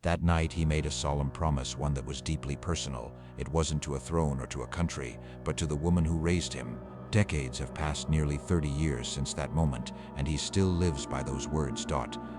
That night he made a solemn promise, one that was deeply personal. It wasn't to a throne or to a country, but to the woman who raised him. Decades have passed, nearly 30 years since that moment, and he still lives by those words.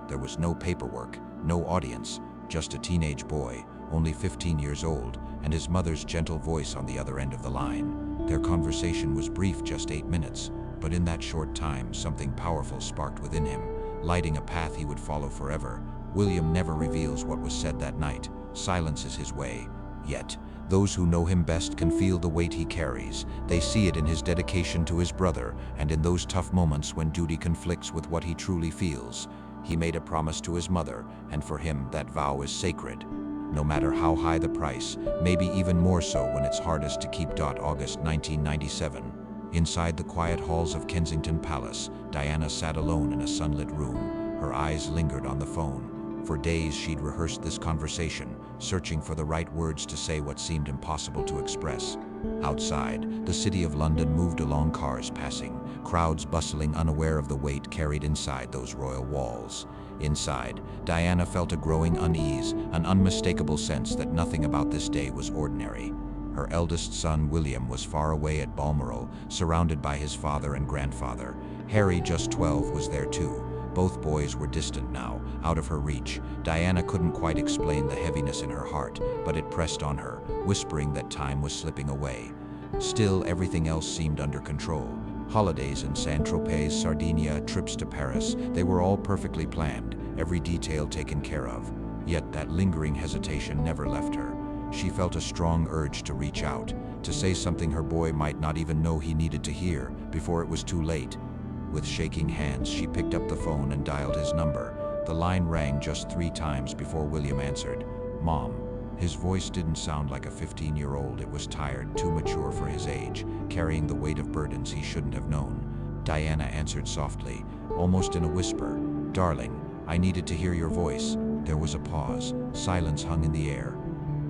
There was no paperwork, no audience, just a teenage boy, only 15 years old, and his mother's gentle voice on the other end of the line. Their conversation was brief, just 8 minutes, but in that short time, something powerful sparked within him, lighting a path he would follow forever. William never reveals what was said that night. Silence is his way. Yet, those who know him best can feel the weight he carries. They see it in his dedication to his brother, and in those tough moments when duty conflicts with what he truly feels. He made a promise to his mother, and for him that vow is sacred. No matter how high the price, maybe even more so when it's hardest to keep. August 1997. Inside the quiet halls of Kensington Palace, Diana sat alone in a sunlit room. Her eyes lingered on the phone. For days she'd rehearsed this conversation, searching for the right words to say what seemed impossible to express. Outside, the city of London moved along, cars passing, crowds bustling, unaware of the weight carried inside those royal walls. Inside, Diana felt a growing unease, an unmistakable sense that nothing about this day was ordinary. Her eldest son, William, was far away at Balmoral, surrounded by his father and grandfather. Harry, just 12, was there too. Both boys were distant now, out of her reach. Diana couldn't quite explain the heaviness in her heart, but it pressed on her, whispering that time was slipping away. Still, everything else seemed under control. Holidays in Saint-Tropez, Sardinia, trips to Paris, they were all perfectly planned, every detail taken care of. Yet that lingering hesitation never left her. She felt a strong urge to reach out, to say something her boy might not even know he needed to hear, before it was too late. With shaking hands, she picked up the phone and dialed his number. The line rang just 3 times before William answered. "Mom." His voice didn't sound like a 15-year-old. It was tired, too mature for his age, carrying the weight of burdens he shouldn't have known. Diana answered softly, almost in a whisper. "Darling, I needed to hear your voice." There was a pause. Silence hung in the air.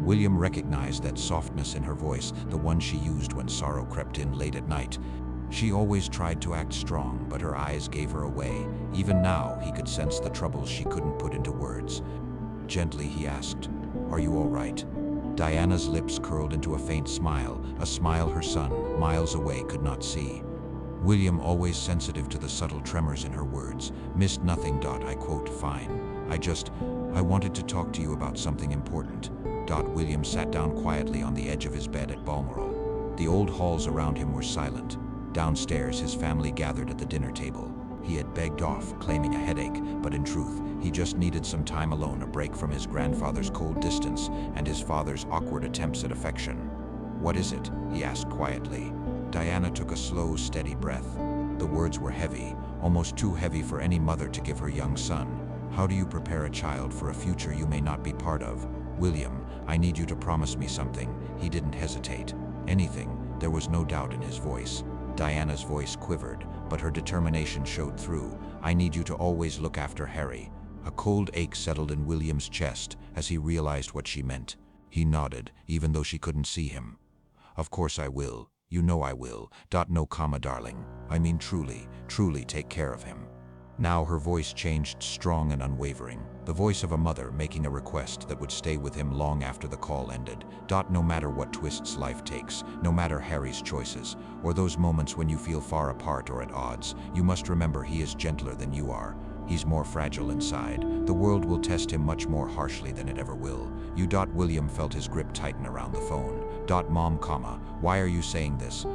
William recognized that softness in her voice, the one she used when sorrow crept in late at night. She always tried to act strong, but her eyes gave her away. Even now, he could sense the troubles she couldn't put into words. Gently, he asked, "Are you all right?" Diana's lips curled into a faint smile, a smile her son, miles away, could not see. William, always sensitive to the subtle tremors in her words, missed nothing. I quote, "Fine. I wanted to talk to you about something important." William sat down quietly on the edge of his bed at Balmoral. The old halls around him were silent. Downstairs, his family gathered at the dinner table. He had begged off, claiming a headache, but in truth, he just needed some time alone, a break from his grandfather's cold distance and his father's awkward attempts at affection. "What is it?" he asked quietly. Diana took a slow, steady breath. The words were heavy, almost too heavy for any mother to give her young son. "How do you prepare a child for a future you may not be part of? William, I need you to promise me something." He didn't hesitate. Anything. There was no doubt in his voice. Diana's voice quivered, but her determination showed through. "I need you to always look after Harry." A cold ache settled in William's chest as he realized what she meant. He nodded, even though she couldn't see him. "Of course I will. You know I will. No comma, darling. I mean truly, truly take care of him." Now her voice changed, strong and unwavering. The voice of a mother making a request that would stay with him long after the call ended. No matter what twists life takes, no matter Harry's choices, or those moments when you feel far apart or at odds, you must remember he is gentler than you are. He's more fragile inside. The world will test him much more harshly than it ever will. You. William felt his grip tighten around the phone. "Mom, why are you saying this?"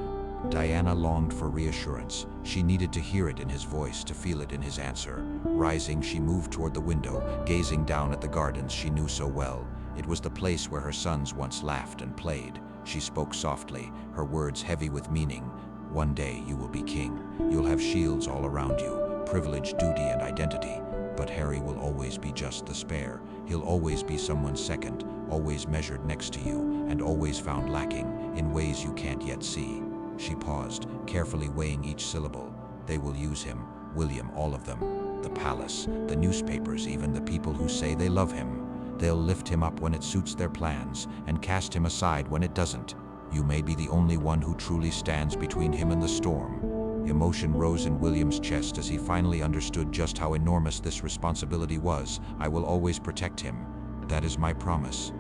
Diana longed for reassurance. She needed to hear it in his voice, to feel it in his answer. Rising, she moved toward the window, gazing down at the gardens she knew so well. It was the place where her sons once laughed and played. She spoke softly, her words heavy with meaning. "One day you will be king. You'll have shields all around you, privilege, duty, and identity. But Harry will always be just the spare. He'll always be someone's second, always measured next to you, and always found lacking in ways you can't yet see." She paused, carefully weighing each syllable. "They will use him, William, all of them. The palace, the newspapers, even the people who say they love him. They'll lift him up when it suits their plans, and cast him aside when it doesn't. You may be the only one who truly stands between him and the storm." Emotion rose in William's chest as he finally understood just how enormous this responsibility was. "I will always protect him." That is my promise.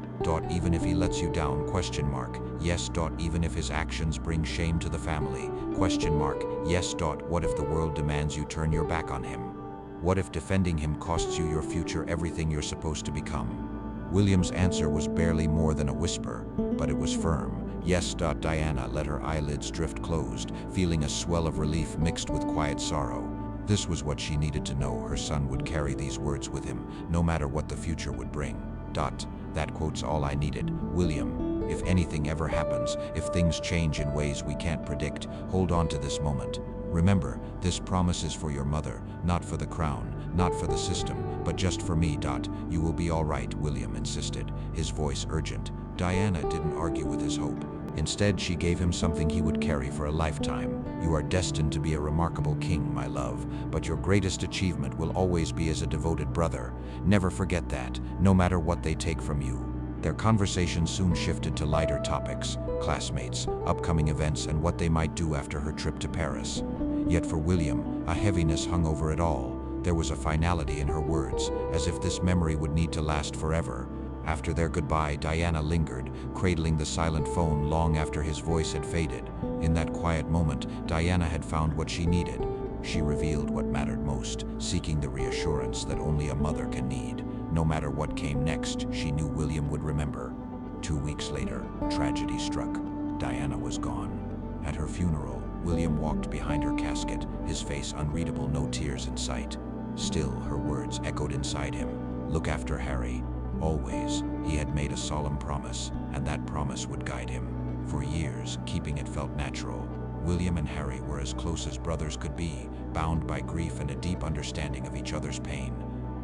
Even if he lets you down? Yes. Even if his actions bring shame to the family? Yes. What if the world demands you turn your back on him? What if defending him costs you your future, everything you're supposed to become? William's answer was barely more than a whisper, but it was firm. Yes. Diana let her eyelids drift closed, feeling a swell of relief mixed with quiet sorrow. This was what she needed to know. Her son would carry these words with him, no matter what the future would bring. That quote's all I needed. William, if anything ever happens, if things change in ways we can't predict, hold on to this moment. Remember, this promise is for your mother, not for the crown, not for the system, but just for me. You will be all right, William insisted, his voice urgent. Diana didn't argue with his hope. Instead, she gave him something he would carry for a lifetime. You are destined to be a remarkable king, my love, but your greatest achievement will always be as a devoted brother. Never forget that, no matter what they take from you. Their conversation soon shifted to lighter topics, classmates, upcoming events, and what they might do after her trip to Paris. Yet for William, a heaviness hung over it all. There was a finality in her words, as if this memory would need to last forever. After their goodbye, Diana lingered, cradling the silent phone long after his voice had faded. In that quiet moment, Diana had found what she needed. She revealed what mattered most, seeking the reassurance that only a mother can need. No matter what came next, she knew William would remember. 2 weeks later, tragedy struck. Diana was gone. At her funeral, William walked behind her casket, his face unreadable, no tears in sight. Still, her words echoed inside him. Look after Harry. Always. He had made a solemn promise, and that promise would guide him. For years, keeping it felt natural. William and Harry were as close as brothers could be, bound by grief and a deep understanding of each other's pain.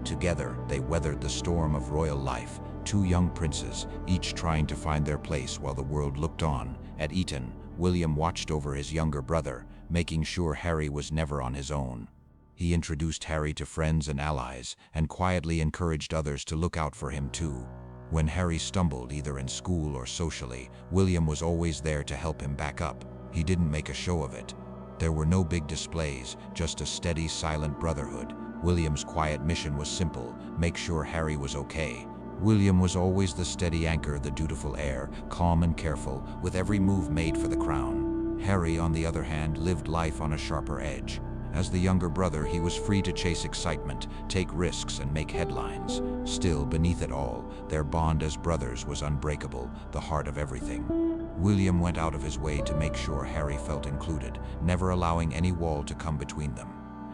Together, they weathered the storm of royal life, two young princes, each trying to find their place while the world looked on. At Eton, William watched over his younger brother, making sure Harry was never on his own. He introduced Harry to friends and allies, and quietly encouraged others to look out for him too. When Harry stumbled, either in school or socially, William was always there to help him back up. He didn't make a show of it. There were no big displays, just a steady, silent brotherhood. William's quiet mission was simple: make sure Harry was okay. William was always the steady anchor, the dutiful heir, calm and careful, with every move made for the crown. Harry, on the other hand, lived life on a sharper edge. As the younger brother, he was free to chase excitement, take risks, and make headlines. Still, beneath it all, their bond as brothers was unbreakable, the heart of everything. William went out of his way to make sure Harry felt included, never allowing any wall to come between them.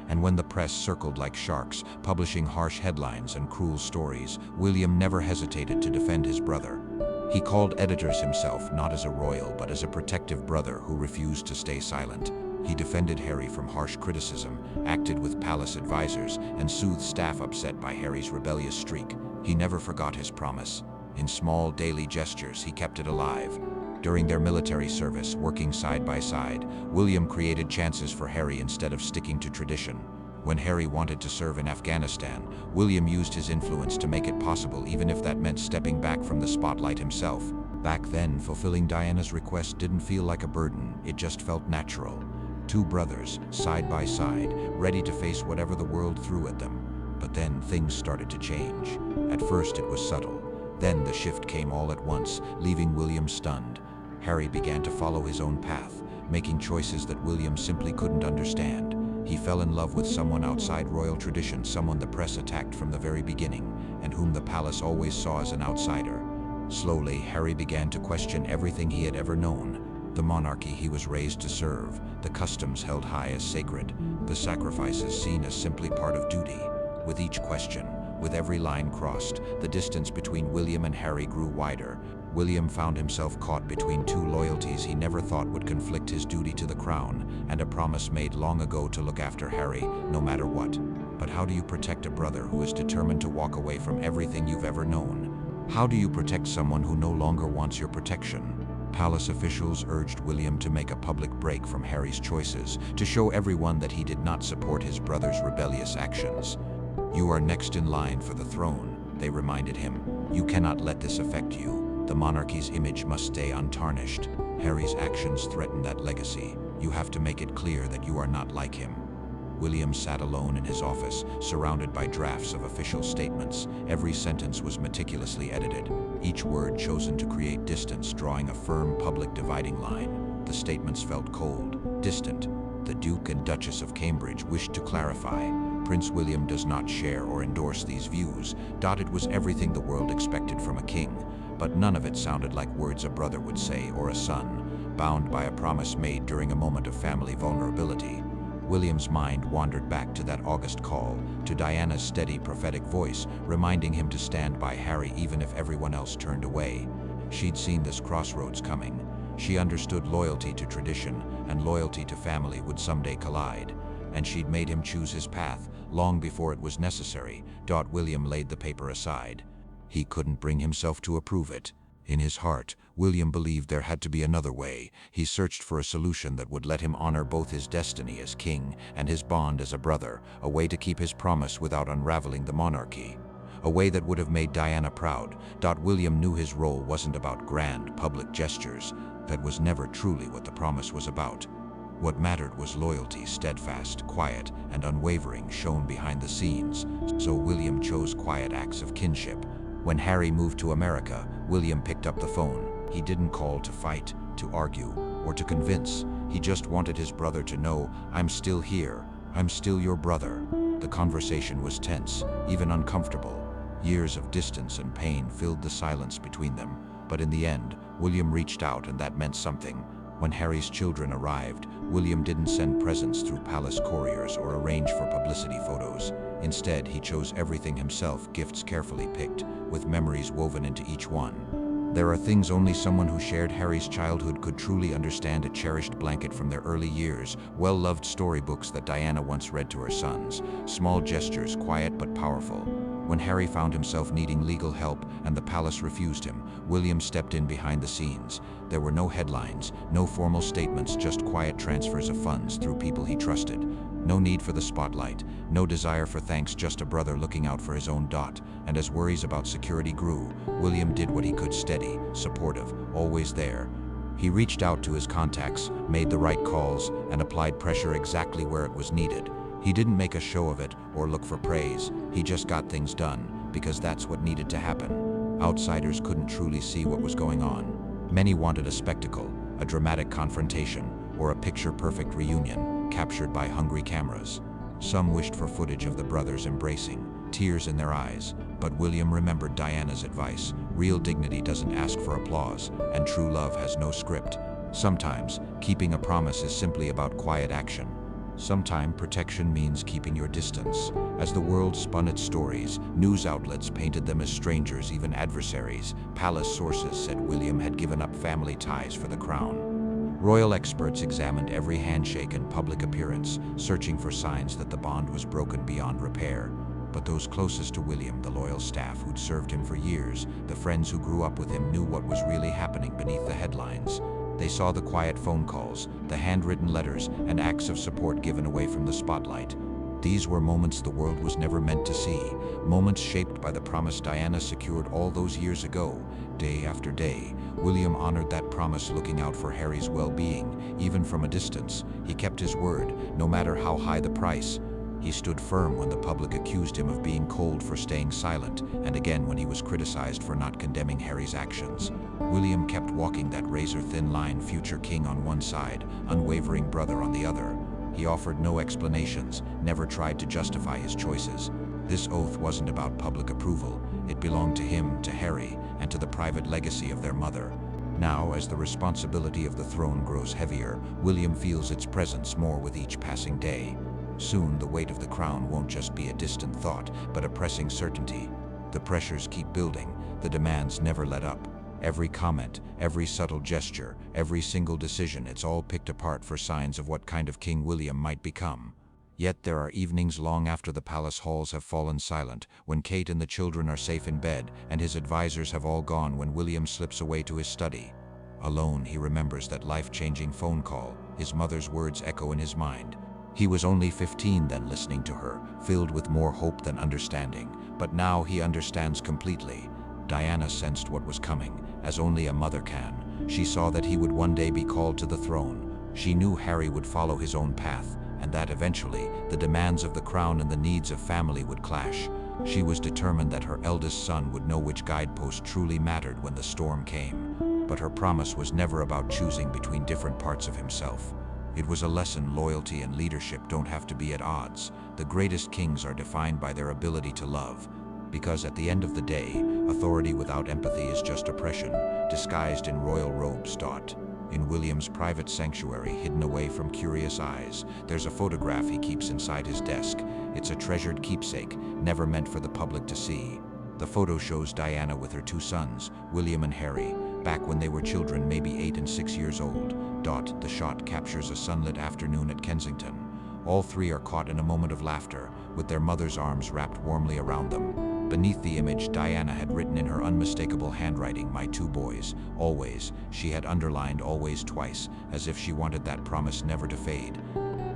And when the press circled like sharks, publishing harsh headlines and cruel stories, William never hesitated to defend his brother. He called editors himself, not as a royal, but as a protective brother who refused to stay silent. He defended Harry from harsh criticism, acted with palace advisors, and soothed staff upset by Harry's rebellious streak. He never forgot his promise. In small daily gestures, he kept it alive. During their military service, working side by side, William created chances for Harry instead of sticking to tradition. When Harry wanted to serve in Afghanistan, William used his influence to make it possible, even if that meant stepping back from the spotlight himself. Back then, fulfilling Diana's request didn't feel like a burden, it just felt natural. Two brothers, side by side, ready to face whatever the world threw at them. But then things started to change. At first it was subtle. Then the shift came all at once, leaving William stunned. Harry began to follow his own path, making choices that William simply couldn't understand. He fell in love with someone outside royal tradition, someone the press attacked from the very beginning, and whom the palace always saw as an outsider. Slowly, Harry began to question everything he had ever known. The monarchy he was raised to serve, the customs held high as sacred, the sacrifices seen as simply part of duty. With each question, with every line crossed, the distance between William and Harry grew wider. William found himself caught between two loyalties he never thought would conflict: his duty to the crown and a promise made long ago to look after Harry, no matter what. But how do you protect a brother who is determined to walk away from everything you've ever known? How do you protect someone who no longer wants your protection? Palace officials urged William to make a public break from Harry's choices, to show everyone that he did not support his brother's rebellious actions. "You are next in line for the throne," they reminded him. "You cannot let this affect you. The monarchy's image must stay untarnished. Harry's actions threaten that legacy. You have to make it clear that you are not like him." William sat alone in his office, surrounded by drafts of official statements. Every sentence was meticulously edited, each word chosen to create distance, drawing a firm public dividing line. The statements felt cold, distant. The Duke and Duchess of Cambridge wished to clarify. Prince William does not share or endorse these views. It was everything the world expected from a king, but none of it sounded like words a brother would say or a son, bound by a promise made during a moment of family vulnerability. William's mind wandered back to that August call, to Diana's steady prophetic voice, reminding him to stand by Harry even if everyone else turned away. She'd seen this crossroads coming. She understood loyalty to tradition and loyalty to family would someday collide, and she'd made him choose his path long before it was necessary. William laid the paper aside. He couldn't bring himself to approve it. In his heart, William believed there had to be another way. He searched for a solution that would let him honor both his destiny as king and his bond as a brother, a way to keep his promise without unraveling the monarchy. A way that would have made Diana proud. William knew his role wasn't about grand, public gestures. That was never truly what the promise was about. What mattered was loyalty, steadfast, quiet, and unwavering, shown behind the scenes. So William chose quiet acts of kinship. When Harry moved to America, William picked up the phone. He didn't call to fight, to argue, or to convince. He just wanted his brother to know, "I'm still here. I'm still your brother." The conversation was tense, even uncomfortable. Years of distance and pain filled the silence between them. But in the end, William reached out, and that meant something. When Harry's children arrived, William didn't send presents through palace couriers or arrange for publicity photos. Instead, he chose everything himself, gifts carefully picked, with memories woven into each one. There are things only someone who shared Harry's childhood could truly understand: a cherished blanket from their early years, well-loved storybooks that Diana once read to her sons, small gestures, quiet but powerful. When Harry found himself needing legal help and the palace refused him, William stepped in behind the scenes. There were no headlines, no formal statements, just quiet transfers of funds through people he trusted. No need for the spotlight, no desire for thanks, just a brother looking out for his own. And as worries about security grew, William did what he could: steady, supportive, always there. He reached out to his contacts, made the right calls, and applied pressure exactly where it was needed. He didn't make a show of it or look for praise. He just got things done, because that's what needed to happen. Outsiders couldn't truly see what was going on. Many wanted a spectacle, a dramatic confrontation, or a picture-perfect reunion, captured by hungry cameras. Some wished for footage of the brothers embracing, tears in their eyes. But William remembered Diana's advice: real dignity doesn't ask for applause, and true love has no script. Sometimes, keeping a promise is simply about quiet action. Sometimes protection means keeping your distance. As the world spun its stories, news outlets painted them as strangers, even adversaries. Palace sources said William had given up family ties for the crown. Royal experts examined every handshake and public appearance, searching for signs that the bond was broken beyond repair. But those closest to William, the loyal staff who'd served him for years, the friends who grew up with him, knew what was really happening beneath the headlines. They saw the quiet phone calls, the handwritten letters, and acts of support given away from the spotlight. These were moments the world was never meant to see, moments shaped by the promise Diana secured all those years ago. Day after day, William honored that promise, looking out for Harry's well-being, even from a distance. He kept his word, no matter how high the price. He stood firm when the public accused him of being cold for staying silent, and again when he was criticized for not condemning Harry's actions. William kept walking that razor-thin line: future king on one side, unwavering brother on the other. He offered no explanations, never tried to justify his choices. This oath wasn't about public approval. It belonged to him, to Harry, and to the private legacy of their mother. Now, as the responsibility of the throne grows heavier, William feels its presence more with each passing day. Soon, the weight of the crown won't just be a distant thought, but a pressing certainty. The pressures keep building, the demands never let up. Every comment, every subtle gesture, every single decision, it's all picked apart for signs of what kind of king William might become. Yet there are evenings long after the palace halls have fallen silent, when Kate and the children are safe in bed, and his advisors have all gone, when William slips away to his study. Alone, he remembers that life-changing phone call. His mother's words echo in his mind. He was only 15 then, listening to her, filled with more hope than understanding. But now he understands completely. Diana sensed what was coming, as only a mother can. She saw that he would one day be called to the throne. She knew Harry would follow his own path, and that eventually the demands of the crown and the needs of family would clash. She was determined that her eldest son would know which guidepost truly mattered when the storm came. But her promise was never about choosing between different parts of himself. It was a lesson loyalty and leadership don't have to be at odds. The greatest kings are defined by their ability to love. Because at the end of the day, authority without empathy is just oppression, disguised in royal robes. In William's private sanctuary, hidden away from curious eyes, there's a photograph he keeps inside his desk. It's a treasured keepsake, never meant for the public to see. The photo shows Diana with her two sons, William and Harry, back when they were children, maybe 8 and 6 years old. The shot captures a sunlit afternoon at Kensington. All three are caught in a moment of laughter, with their mother's arms wrapped warmly around them. Beneath the image, Diana had written in her unmistakable handwriting, "My two boys, always." She had underlined "always" twice, as if she wanted that promise never to fade.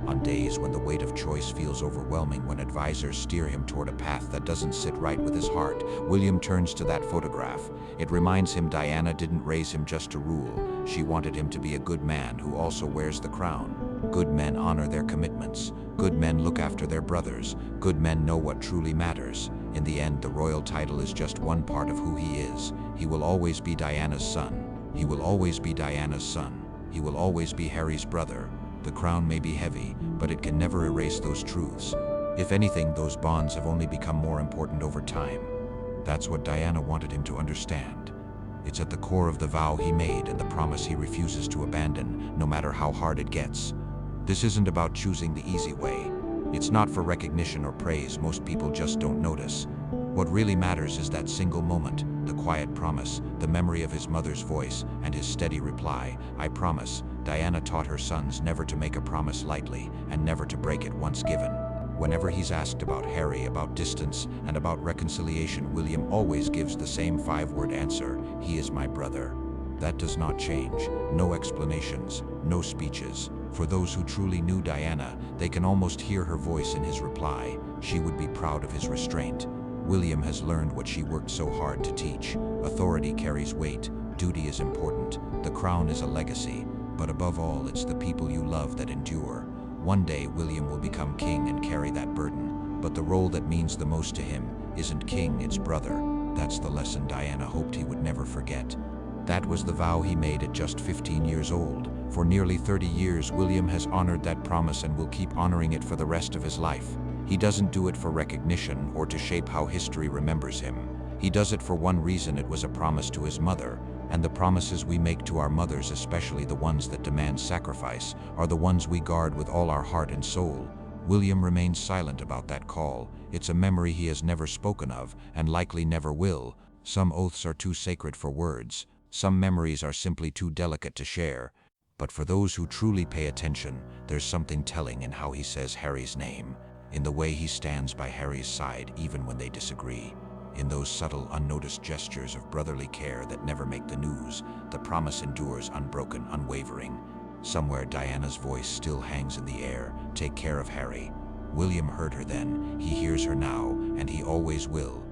On days when the weight of choice feels overwhelming, when advisors steer him toward a path that doesn't sit right with his heart, William turns to that photograph. It reminds him Diana didn't raise him just to rule. She wanted him to be a good man who also wears the crown. Good men honor their commitments. Good men look after their brothers. Good men know what truly matters. In the end, the royal title is just one part of who he is. He will always be Diana's son. He will always be Diana's son. He will always be Harry's brother. The crown may be heavy, but it can never erase those truths. If anything, those bonds have only become more important over time. That's what Diana wanted him to understand. It's at the core of the vow he made and the promise he refuses to abandon, no matter how hard it gets. This isn't about choosing the easy way. It's not for recognition or praise. Most people just don't notice. What really matters is that single moment, the quiet promise, the memory of his mother's voice, and his steady reply, "I promise." Diana taught her sons never to make a promise lightly, and never to break it once given. Whenever he's asked about Harry, about distance, and about reconciliation, William always gives the same 5-word answer: "He is my brother." That does not change. No explanations, no speeches. For those who truly knew Diana, they can almost hear her voice in his reply. She would be proud of his restraint. William has learned what she worked so hard to teach. Authority carries weight. Duty is important. The crown is a legacy. But above all, it's the people you love that endure. One day, William will become king and carry that burden. But the role that means the most to him isn't king, it's brother. That's the lesson Diana hoped he would never forget. That was the vow he made at just 15 years old. For nearly 30 years, William has honored that promise and will keep honoring it for the rest of his life. He doesn't do it for recognition or to shape how history remembers him. He does it for one reason: it was a promise to his mother. And the promises we make to our mothers, especially the ones that demand sacrifice, are the ones we guard with all our heart and soul. William remains silent about that call. It's a memory he has never spoken of, and likely never will. Some oaths are too sacred for words. Some memories are simply too delicate to share. But for those who truly pay attention, there's something telling in how he says Harry's name, in the way he stands by Harry's side even when they disagree, in those subtle, unnoticed gestures of brotherly care that never make the news. The promise endures, unbroken, unwavering. Somewhere Diana's voice still hangs in the air: "Take care of Harry." William heard her then, he hears her now, and he always will.